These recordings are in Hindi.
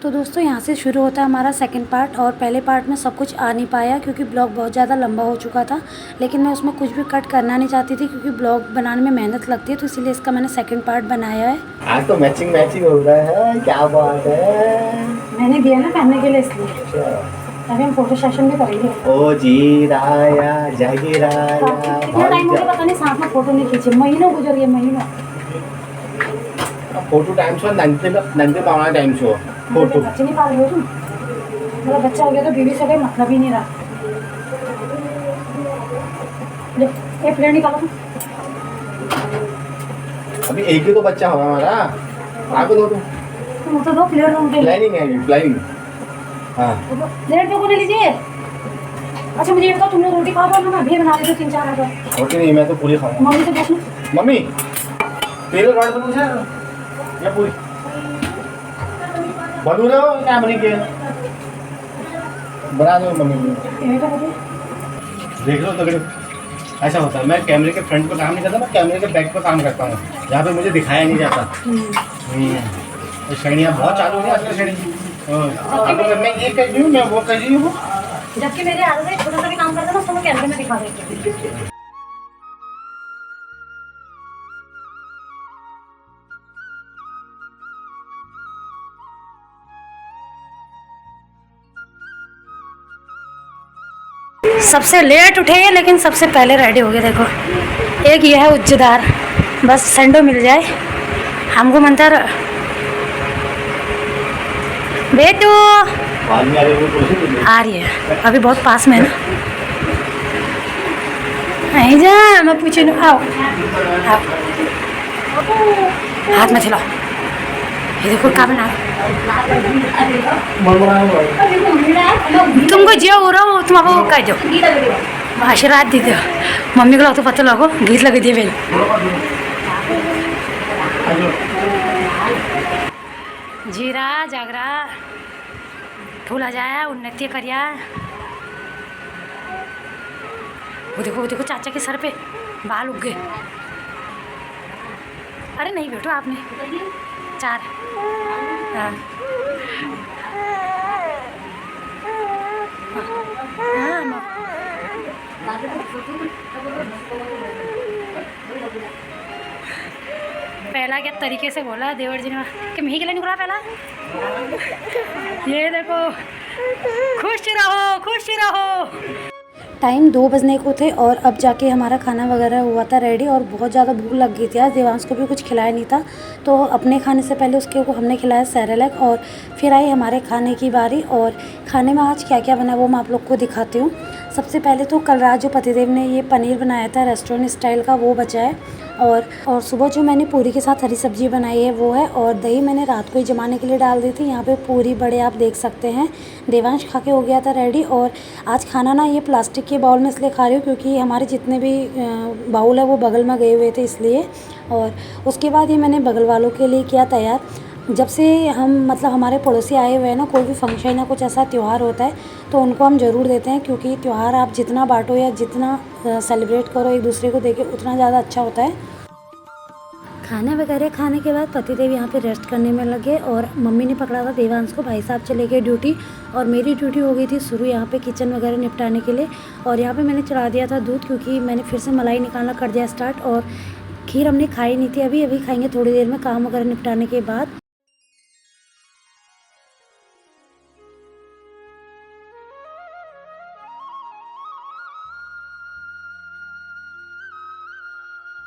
तो दोस्तों यहाँ से शुरू होता है हमारा सेकंड पार्ट। और पहले पार्ट में सब कुछ आ नहीं पाया क्योंकि ब्लॉग बहुत ज़्यादा लंबा हो चुका था, लेकिन मैं उसमें कुछ भी कट करना नहीं चाहती थी क्योंकि ब्लॉग बनाने में मेहनत लगती है, तो इसीलिए इसका मैंने सेकंड पार्ट बनाया है। आज तो मैचिंग हो रहा है, क्या बात है। मैंने दिया ना पहनने के लिए, इसलिए अभी हम फोटो सेशन भी करेंगे। ओ जी राया जागी राया कितना टाइम हो गया पता नहीं, साथ में फोटो नहीं खींचे, महीनों गुजर गए महीनों। फोटो टाइम शो नंदे पावना टाइम शो फोटो बच्चे नहीं पाल रहे हो तुम? मेरा बच्चा हो गया तो बीवी से कोई मतलब ही नहीं रहा। एक प्लेट निकालो तुम। अभी एक ही तो बच्चा होगा हमारा, आगे दो तुम तो दो प्लेट दो। प्लानिंग है प्लानिंग। हाँ प्लेट दो को ले लीजिए। अच्छा मुझे ये बताओ, तुम लोग रोटी खाओ ना, मैं अभी बना देती हूँ 3-4 आइटम। रोटी नहीं, मैं तो पूरी खाऊंगा। मम्मी से पूछना। मम्मी तेरे रोड पर पूछा या पूरी बनू रहे हो क्या बनी के बना दो मम्मी। देख लो तो ऐसा होता है, मैं कैमरे के फ्रंट पर काम नहीं करता, मैं कैमरे के बैक पर काम करता हूँ, जहाँ पे मुझे दिखाया नहीं जाता। तो श्रेणियाँ बहुत चालू हो रही है आजकल श्रेणी। मैं ये कर रही हूँ, मैं वो कर रही हूँ, जबकि मेरे आदत है छोटा सा भी काम करता ना, उसको मैं कैमरे में दिखा देती हूँ। सबसे लेट उठे हैं लेकिन सबसे पहले रेडी हो गए। देखो एक ये है उज्जदार, बस संडो मिल जाए हमको मंतर। बेटू आ रही है अभी बहुत पास में ना, नहीं जा मैं पूछे ना। आओ आओ हाथ में खिलाओ। ये देखो क्या बना तुमको जो हो रहा हो तुम अब वो कर दो, आशीर्वाद दे दो। मम्मी को तो पता लगो गीत लगे दिए मेरे। जीरा जागरा ठूला जाए उन्नति करिया। वो देखो चाचा के सर पे बाल उग गए। अरे नहीं बेटो आपने 4। हाँ पहला क्या तरीके से बोला देवर जी ने कि मैं ही के लिए निकला पहला। ये देखो खुश रहो खुश रहो। टाइम 2 बजने को थे और अब जाके हमारा खाना वगैरह हुआ था रेडी, और बहुत ज़्यादा भूख लग गई थी। आज देवांश को भी कुछ खिलाया नहीं था, तो अपने खाने से पहले उसके को हमने खिलाया सेरेलैक, और फिर आई हमारे खाने की बारी। और खाने में आज क्या क्या बना वो मैं आप लोग को दिखाती हूँ। सबसे पहले तो कल रात जो पतिदेव ने ये पनीर बनाया था रेस्टोरेंट स्टाइल का, वो बचा है। और सुबह जो मैंने पूरी के साथ हरी सब्जी बनाई है वो है, और दही मैंने रात को ही जमाने के लिए डाल दी थी। यहाँ पे पूरी बड़े आप देख सकते हैं। देवांश खा के हो गया था रेडी। और आज खाना ना ये प्लास्टिक के बाउल में इसलिए खा रही हूँ क्योंकि हमारे जितने भी बाउल है वो बगल में गए हुए थे इसलिए। और उसके बाद ये मैंने बगल वालों के लिए किया तैयार। जब से हम मतलब हमारे पड़ोसी आए हुए हैं ना, कोई भी फंक्शन या कुछ ऐसा त्यौहार होता है तो उनको हम ज़रूर देते हैं, क्योंकि त्यौहार आप जितना बांटो या जितना सेलिब्रेट करो एक दूसरे को देके उतना ज़्यादा अच्छा होता है। खाना वगैरह खाने के बाद पतिदेव यहाँ पे रेस्ट करने में लगे, और मम्मी ने पकड़ा था देवांश को, भाई साहब चले गए ड्यूटी, और मेरी ड्यूटी हो गई थी शुरू यहाँ पे किचन वगैरह निपटाने के लिए। और यहाँ पे मैंने चढ़ा दिया था दूध, क्योंकि मैंने फिर से मलाई निकालना कर दिया स्टार्ट। और खीर हमने खाई नहीं थी, अभी खाएंगे थोड़ी देर में काम वगैरह निपटाने के बाद।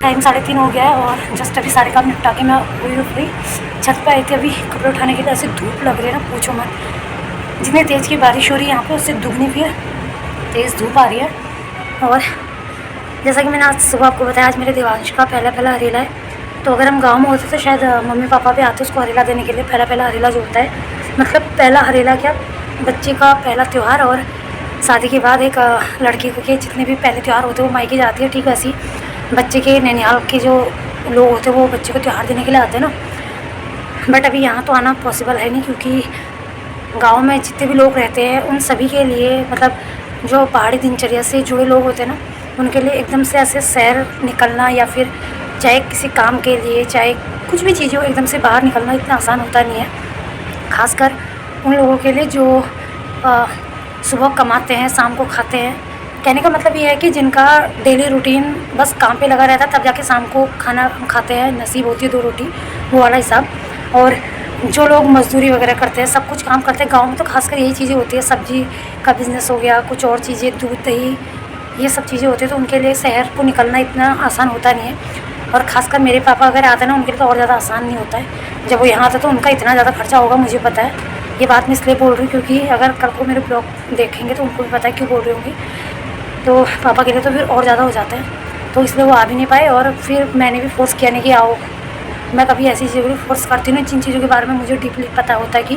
टाइम 3:30 हो गया है और जस्ट अभी सारे काम निपटा के मैं हुई फ्री। छत पे आई थी अभी कपड़े उठाने के लिए। ऐसे धूप लग रही है ना पूछो मत, जितनी तेज़ की बारिश हो रही है यहाँ पे उससे दुगनी फिर तेज़ धूप आ रही है। और जैसा कि मैंने आज सुबह आपको बताया, आज मेरे देवांश का पहला हरेला है। तो अगर हम गाँव में होते तो शायद मम्मी पापा भी आते उसको हरेला देने के लिए। पहला हरेला जो होता है, मतलब पहला हरेला क्या, बच्चे का पहला त्यौहार। और शादी के बाद एक लड़की के जितने भी पहले त्यौहार होते हैं वो मायके जाती है, ठीक है। ऐसी बच्चे के नैनिहाल के जो लोग होते हैं वो बच्चे को त्यौहार देने के लिए आते हैं ना। बट अभी यहाँ तो आना पॉसिबल है नहीं, क्योंकि गांव में जितने भी लोग रहते हैं उन सभी के लिए, मतलब जो पहाड़ी दिनचर्या से जुड़े लोग होते हैं ना, उनके लिए एकदम से ऐसे शहर निकलना या फिर चाहे किसी काम के लिए चाहे कुछ भी चीज़ हो, एकदम से बाहर निकलना इतना आसान होता नहीं है। खासकर उन लोगों के लिए जो सुबह कमाते हैं, शाम को खाते हैं। कहने का मतलब ये है कि जिनका डेली रूटीन बस काम पे लगा रहता है, तब जाके शाम को खाना खाते हैं, नसीब होती है 2 रोटी, वो वाला हिसाब। और जो लोग मजदूरी वगैरह करते हैं, सब कुछ काम करते हैं, गांव में तो खासकर यही चीज़ें होती है। सब्जी का बिज़नेस हो गया, कुछ और चीज़ें, दूध दही, ये सब चीज़ें होती है, तो उनके लिए शहर को निकलना इतना आसान होता नहीं है। और ख़ासकर मेरे पापा अगर आते हैं ना, उनके लिए तो और ज़्यादा आसान नहीं होता है। जब वो यहाँ आते तो उनका इतना ज़्यादा खर्चा होगा, मुझे पता है। ये बात मैं इसलिए बोल रही हूँ क्योंकि अगर कल को मेरे ब्लॉग देखेंगे तो उनको भी पता है क्यों बोल रही होंगी। तो पापा के लिए तो फिर और ज़्यादा हो जाता है, तो इसलिए वो आ भी नहीं पाए। और फिर मैंने भी फोर्स किया नहीं कि आओ। मैं कभी ऐसी चीज़ों को फोर्स करती हूँ, जिन चीज़ों के बारे में मुझे डीपली पता होता है कि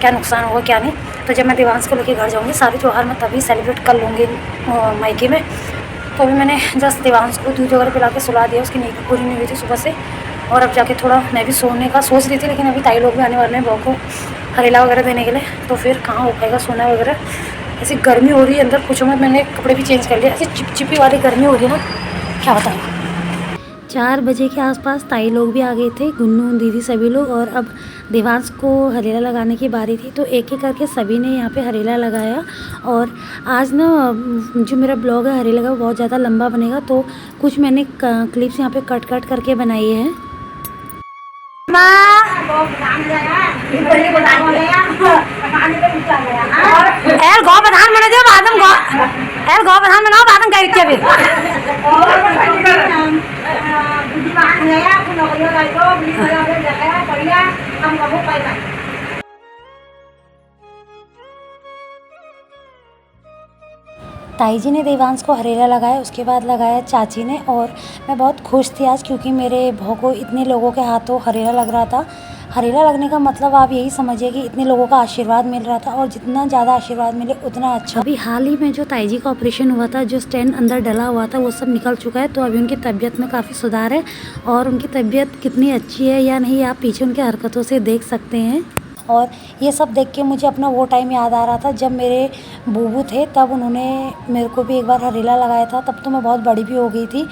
क्या नुकसान होगा क्या नहीं। तो जब मैं देवांश को लेकर घर जाऊँगी, सारे त्यौहार मैं तभी सेलिब्रेट कर लूँगी मायके में। तो अभी मैंने जस्ट देवांश को दूध वगैरह पिला के सुला दिया, उसकी नींद पूरी नहीं हुई थी सुबह से। और अब जाके थोड़ा मैं भी सोने का सोच रही थी, लेकिन अभी ताई लोग भी आने वाले हैं बहू को हरेला वगैरह देने के लिए, तो फिर कहाँ हो पाएगा सोना वगैरह। ऐसी गर्मी हो रही है अंदर, पूछो मत। मैंने कपड़े भी चेंज कर लिए, ऐसी चिपचिपी वाली गर्मी हो रही है ना, क्या बताऊँ। 4 बजे के आसपास ताई लोग भी आ गए थे, गुन्नू दीदी सभी लोग। और अब देवांश को हरेला लगाने की बारी थी, तो एक एक करके सभी ने यहाँ पे हरेला लगाया। और आज ना जो मेरा ब्लॉग है हरेला का, वो बहुत ज़्यादा लंबा बनेगा, तो कुछ मैंने क्लिप्स यहाँ पे कट करके बनाई है। गौ प्रधान बने दो बादम गौ प्रधान बनाओ बादम का इत्या भी ताई जी ने देवांश को हरेला लगाया, उसके बाद लगाया चाची ने। और मैं बहुत खुश थी आज, क्योंकि मेरे बहू को इतने लोगों के हाथों हरेला लग रहा था। हरेला लगने का मतलब आप यही समझिए कि इतने लोगों का आशीर्वाद मिल रहा था, और जितना ज़्यादा आशीर्वाद मिले उतना अच्छा। अभी हाल ही में जो ताई जी का ऑपरेशन हुआ था, जो स्टेंट अंदर डला हुआ था, वो सब निकल चुका है। तो अभी उनकी तबीयत में काफ़ी सुधार है, और उनकी तबीयत कितनी अच्छी है या नहीं, आप पीछे उनकी हरकतों से देख सकते हैं। और ये सब देख के मुझे अपना वो टाइम याद आ रहा था जब मेरे बूबू थे, तब उन्होंने मेरे को भी एक बार हरेला लगाया था। तब तो मैं बहुत बड़ी भी हो गई थी।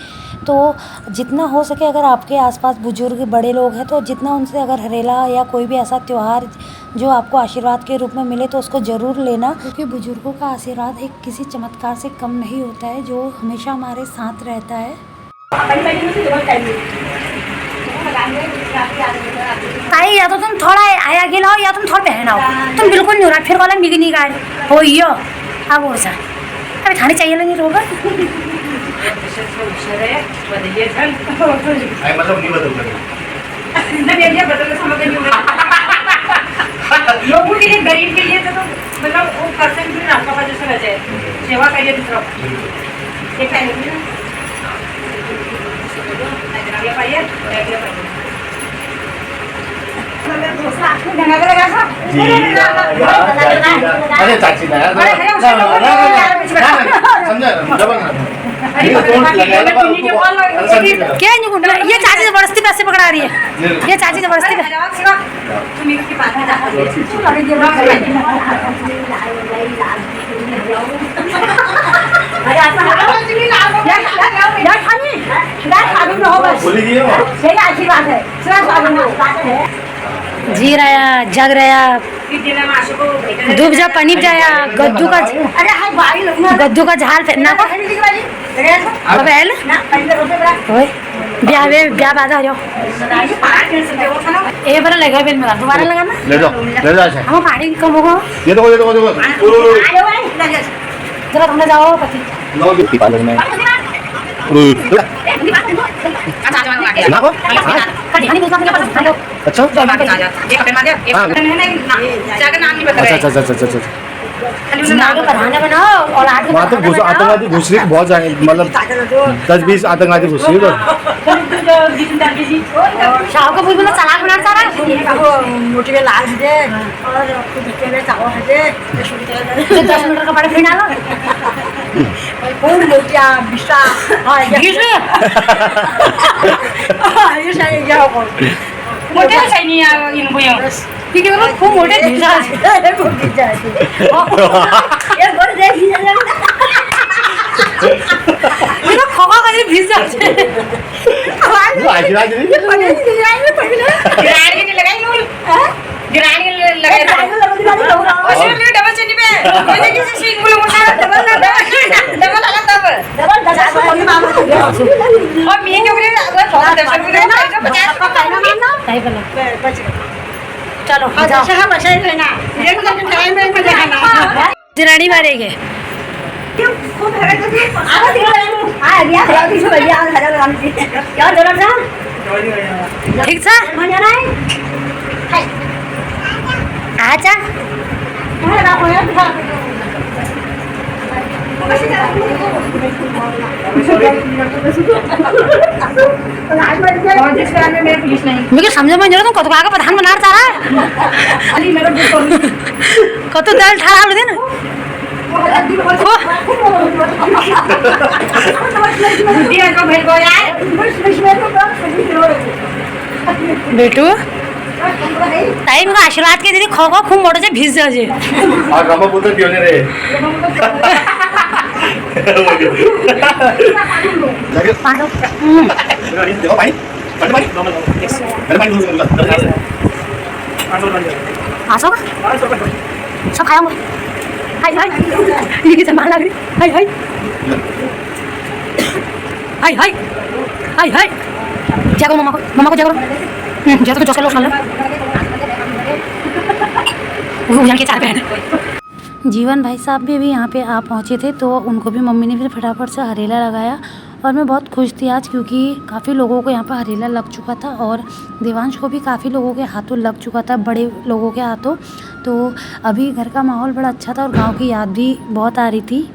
तो जितना हो सके, अगर आपके आसपास बुजुर्ग बड़े लोग हैं, तो जितना उनसे अगर हरेला या कोई भी ऐसा त्यौहार जो आपको आशीर्वाद के रूप में मिले, तो उसको ज़रूर लेना, क्योंकि बुजुर्गों का आशीर्वाद एक किसी चमत्कार से कम नहीं होता है, जो हमेशा हमारे साथ रहता है। ताई, या तो तुम थोड़ा आया गिलाओ या तुम थोड़ा पहनाओ, तुम बिल्कुल नहीं हो रहा। फिर वाला बिगनी का हो यो अब और सा अभी थाने चाहिए नहीं रोगा। मतलब नहीं लोगों के लिए, गरीब के लिए तो मतलब वो पर्सन भी आपका वजह से रह जाए, सेवा करिए दूसरा अरे चाची क्या ये चाची जबरदस्ती पैसे पकड़ा रही है, ये चाची जबरदस्ती जी रहा जग रहा धूप जा पनीर जाया गद्दू का झाल फेरना को ब्याह बाधा हो जाओ ये बार लगा बेल में दोबारा लगाना ले जाओ हम पानी कम होगा ये देखो जरा तुमने जाओ पति अच्छा बनाओ और आतंकवादी घुस रही बहुत जाएंगे, मतलब 10-20 आतंकवादी घुस रही शाह को बोल सलाद बना सारा मोटी में लाल दे और चावल दे 10 मिनट का बड़ा फिर डालो फूल मोटिया बिस्सा ये सही क्या हो मोटे सही नहीं आ इन बुयो ठीक है वो खूब मोटे भिजा है खूब भिजा है ये बोल दे भिजा ये तो खवा का भिजा है आशीर्वाद गिरानी नहीं लगाई गिरानी लगाई सिर्फ डबल चनी पे कोई नहीं किसी सीख बोलो मुझे डबल लगा तब डबल और मैं क्यों करे अगर बहुत दर्शन करे ना तो 50 का खाना मानना सही बोला। चलो अच्छा है बस ही लेना ये तो टाइम में मजा आना दिरानी मारेंगे खूब है तो आवाज आ गया है किसी बढ़िया हरा राम जी क्या जरूरत है ठीक सा मजा ना है आजा ना कोई मुझे समझ में नहीं तुम कत आगे प्रधान बना रहा कत दाल ठा लो दिन बेटू टाइम का आशीर्वाद के दीदी खो खो खूब मोटो से भिज जाओ जी हाँ गामा बोलते पियोने रे पानो आसो का सब खाऊंगा हाय हाय ये सामान लग रही हाय हाय हाय हाय हाय हाय जागो मम्मा को जागो जा तो चलो चलो वो जान के चार बहन जीवन भाई साहब भी अभी यहाँ पे आ पहुँचे थे तो उनको भी मम्मी ने फिर फटाफट से हरेला लगाया और मैं बहुत खुश थी आज क्योंकि काफ़ी लोगों को यहाँ पर हरेला लग चुका था और देवांश को भी काफ़ी लोगों के हाथों लग चुका था, बड़े लोगों के हाथों। तो अभी घर का माहौल बड़ा अच्छा था और गांव की याद भी बहुत आ रही थी।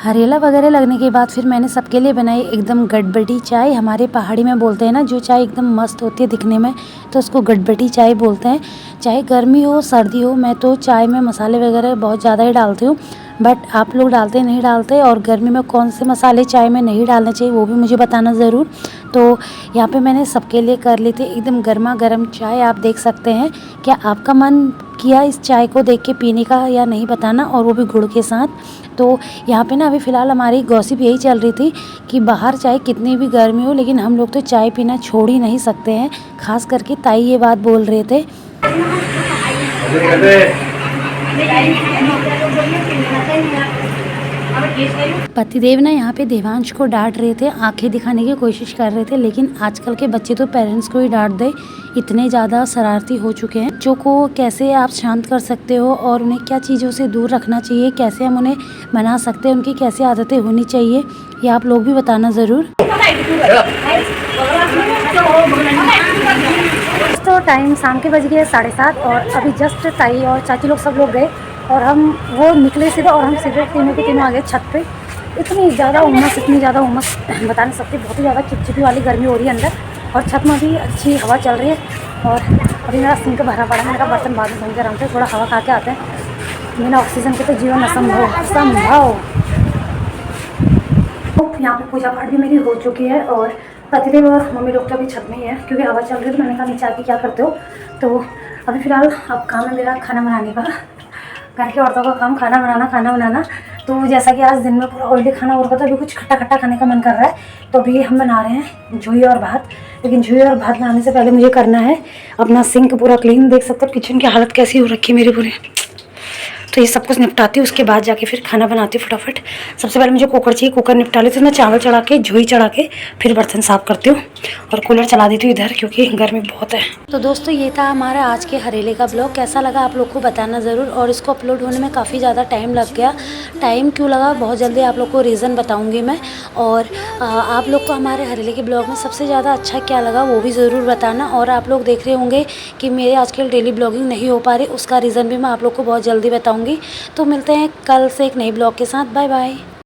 हरेला वगैरह लगने के बाद फिर मैंने सबके लिए बनाई एकदम गटबटी चाय। हमारे पहाड़ी में बोलते हैं ना जो चाय एकदम मस्त होती है दिखने में तो उसको गटबटी चाय बोलते हैं। चाहे गर्मी हो सर्दी हो, मैं तो चाय में मसाले वगैरह बहुत ज़्यादा ही डालती हूँ, बट आप लोग डालते नहीं डालते और गर्मी में कौन से मसाले चाय में नहीं डालने चाहिए वो भी मुझे बताना ज़रूर। तो यहाँ पे मैंने सबके लिए कर ली थी एकदम गर्मा गर्म चाय। आप देख सकते हैं क्या आपका मन किया इस चाय को देख के पीने का या नहीं बताना, और वो भी गुड़ के साथ। तो यहाँ पे ना अभी फ़िलहाल हमारी गॉसिप यही चल रही थी कि बाहर चाहे कितनी भी गर्मी हो लेकिन हम लोग तो चाय पीना छोड़ ही नहीं सकते हैं। खास करके ताई ये बात बोल रहे थे। पतिदेव ना यहाँ पे देवांश को डांट रहे थे, आंखें दिखाने की कोशिश कर रहे थे, लेकिन आजकल के बच्चे तो पेरेंट्स को ही डांट दे, इतने ज़्यादा शरारती हो चुके हैं। बच्चों को कैसे आप शांत कर सकते हो और उन्हें क्या चीज़ों से दूर रखना चाहिए, कैसे हम उन्हें मना सकते हैं, उनकी कैसी आदतें होनी चाहिए, ये आप लोग भी बताना ज़रूर। तो टाइम शाम के बज गए 7:30 और अभी जस्ट ताई और चाची लोग सब लोग गए और हम वो निकले सीधे और हम सीधे तीनों के तीनों आ गए छत पे। इतनी ज़्यादा उमस बता नहीं सकती, बहुत ही ज़्यादा चिपचिपी वाली गर्मी हो रही है अंदर और छत में भी अच्छी हवा चल रही है। और अभी मेरा सिंक भरा पड़ा है, मेरा बर्तन बाद में धोने के आराम से थोड़ा हवा खा के आते हैं। बिना ऑक्सीजन के तो जीवन असंभव। यहाँ पे पूजा पाठ भी मेरी हो चुकी है और पतिदेव और मम्मी लोग तो अभी छत में ही है क्योंकि हवा चल रही है। तो मैंने कहा नीचे आके क्या करते हो, तो अभी फ़िलहाल अब काम है मेरा खाना बनाने का। घर की औरतों का काम खाना बनाना। तो जैसा कि आज दिन में पूरा ऑयली खाना हो रहा था, अभी कुछ खट्टा खट्टा खाने का मन कर रहा है, तो अभी हम बना रहे हैं झूई और भात। लेकिन झूई और भात बनाने से पहले मुझे करना है अपना सिंक पूरा क्लीन। देख सकते हो किचन की हालत कैसी हो रखी है मेरी पूरी। तो ये सब कुछ निपटाती हूँ, उसके बाद जाके फिर खाना बनाती हूँ फटाफट। सबसे पहले मुझे कुकर चाहिए, कुकर निपटा लेती हूँ। मैं चावल चढ़ा के झूई चढ़ा के फिर बर्तन साफ़ करती हूँ और कूलर चला देती हूँ इधर क्योंकि गर्मी बहुत है। तो दोस्तों ये था हमारा आज के हरेले का ब्लॉग। कैसा लगा आप लोग को बताना ज़रूर। और इसको अपलोड होने में काफ़ी ज़्यादा टाइम लग गया। टाइम क्यों लगा बहुत जल्दी आप लोग को रीज़न बताऊँगी मैं। और आप लोग को हमारे हरेले के ब्लॉग में सबसे ज़्यादा अच्छा क्या लगा वो भी ज़रूर बताना। और आप लोग देख रहे होंगे कि मेरे आजकल डेली ब्लॉगिंग नहीं हो पा रही, उसका रीज़न भी मैं आप लोग को बहुत जल्दी बताऊँगी। तो मिलते हैं कल से एक नई ब्लॉग के साथ। Bye bye.